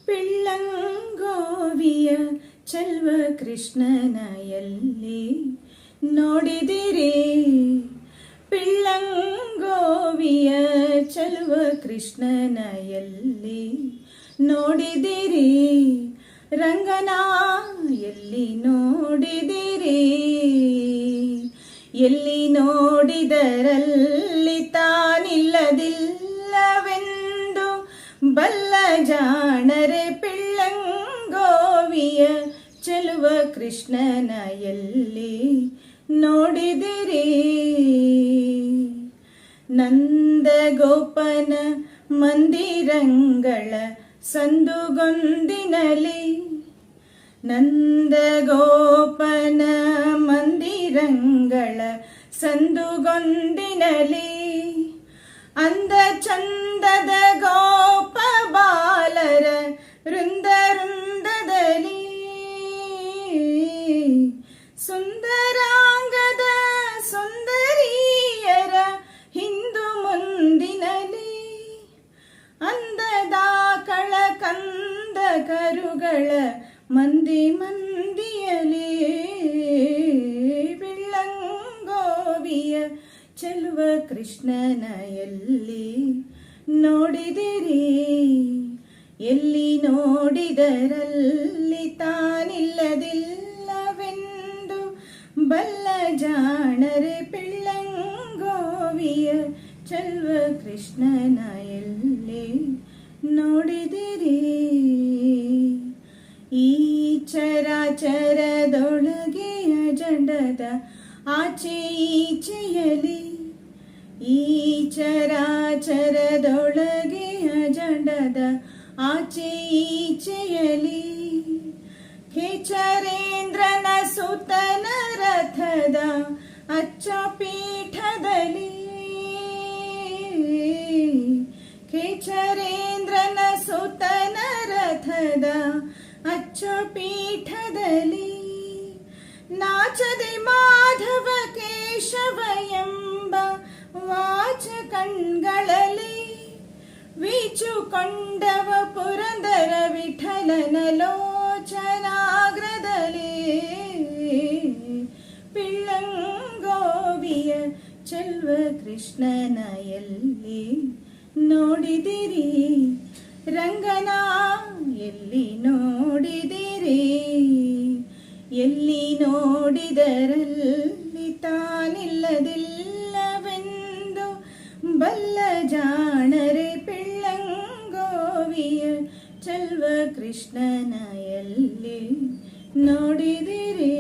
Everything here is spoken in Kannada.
ಪಿಳ್ಳಂಗೋವಿಯ ಚೆಲ್ವ ಕೃಷ್ಣನ ಎಲ್ಲಿ ನೋಡಿದಿರಿ? ಪಿಳ್ಳಂಗೋವಿಯ ಚೆಲ್ವ ಕೃಷ್ಣನ ಎಲ್ಲಿ ನೋಡಿದಿರಿ? ರಂಗನ ಎಲ್ಲಿ ನೋಡಿದಿರಿ? ಎಲ್ಲಿ ನೋಡಿದರಲ್ಲಿ ತಾನಿಲ್ಲದಿಲ್ಲವೆಂದು ಬಲ್ಲ ಜಾಣರೆ ಪಿಳ್ಳಂಗೋವಿಯ ಚೆಲುವ ಕೃಷ್ಣನ ಎಲ್ಲಿ ನೋಡಿದಿರಿ? ನಂದಗೋಪನ ಮಂದಿರಂಗಳ ಸಂದುಗೊಂದಿನಲಿ, ನಂದಗೋಪನ ಮಂದಿರಂಗಳ ಸಂದುಗೊಂದಿನಲಿ ಅಂದ ಚಂದದ ಗೋಪ ಬಾಲರ ವೃಂದ ವೃಂದದಲ್ಲಿ ಸುಂದರಾಂಗದ ಸುಂದರಿಯರ ಹಿಂದು ಮುಂದಿನಲಿ ಅಂದದ ಕಳ ಕಂದ ಕರುಗಳ ಮಂದಿ ಮಂದಿಯಲಿ ಪಿಳ್ಳಂಗೋವಿಯ ಚೆಲುವ ಕೃಷ್ಣನ ಎಲ್ಲಿ ನೋಡಿದಿರಿ? ಎಲ್ಲಿ ನೋಡಿದರಲ್ಲಿ ತಾನಿಲ್ಲದಿಲ್ಲವೆಂದು ಬಲ್ಲ ಜಾಣರೆ ಪಿಳ್ಳಂಗೋವಿಯ ಚೆಲುವ ಕೃಷ್ಣನ ಎಲ್ಲಿ ನೋಡಿದಿರಿ? ಈ ಚರಾಚರದೊಳಗೆ ಅಜಂಡದ ಆಚೆ ಈಚೆಯಲಿ, ಈ ಚರಾಚರದೊಳಗೆ ಅಜಂಡದ ಆಚೆ ಈಚೆಯಲಿ ಖೇಚರೇಂದ್ರನ ಸುತನ ರಥದ ಅಚ್ಚ ಪೀಠದಲ್ಲಿ, ಖೇಚರೇಂದ್ರನ ಸುತನ ರಥದ ಅಚ್ಚ ಪೀಠದಲ್ಲಿ ನಾಚದೆ ಮಾಧವ ಕೇಶವ ಎಂಬ ವಾಚ ಕಣ್ಗಳಲ್ಲಿ ವೀಚುಕೊಂಡವ ಪುರಂದರ ವಿಠಲನ ಲೋಚನಾಗ್ರದಲ್ಲಿ ಪಿಳ್ಳಂಗೋವಿಯ ಚೆಲ್ವ ಕೃಷ್ಣನ ಎಲ್ಲಿ ನೋಡಿದಿರಿ? ರಂಗನ ಎಲ್ಲಿ ನೋಡಿದಿರಿ? ಎಲ್ಲಿ ನೋಡಿದರಲ್ಲಿ ತಾನಿಲ್ಲದಿಲ್ಲವೆಂದು ಬಲ್ಲ ಜಾಣರೆ ಪಿಳ್ಳಂಗೋವಿಯ ಚೆಲ್ವ ಕೃಷ್ಣನ ಎಲ್ಲಿ ನೋಡಿದಿರಿ?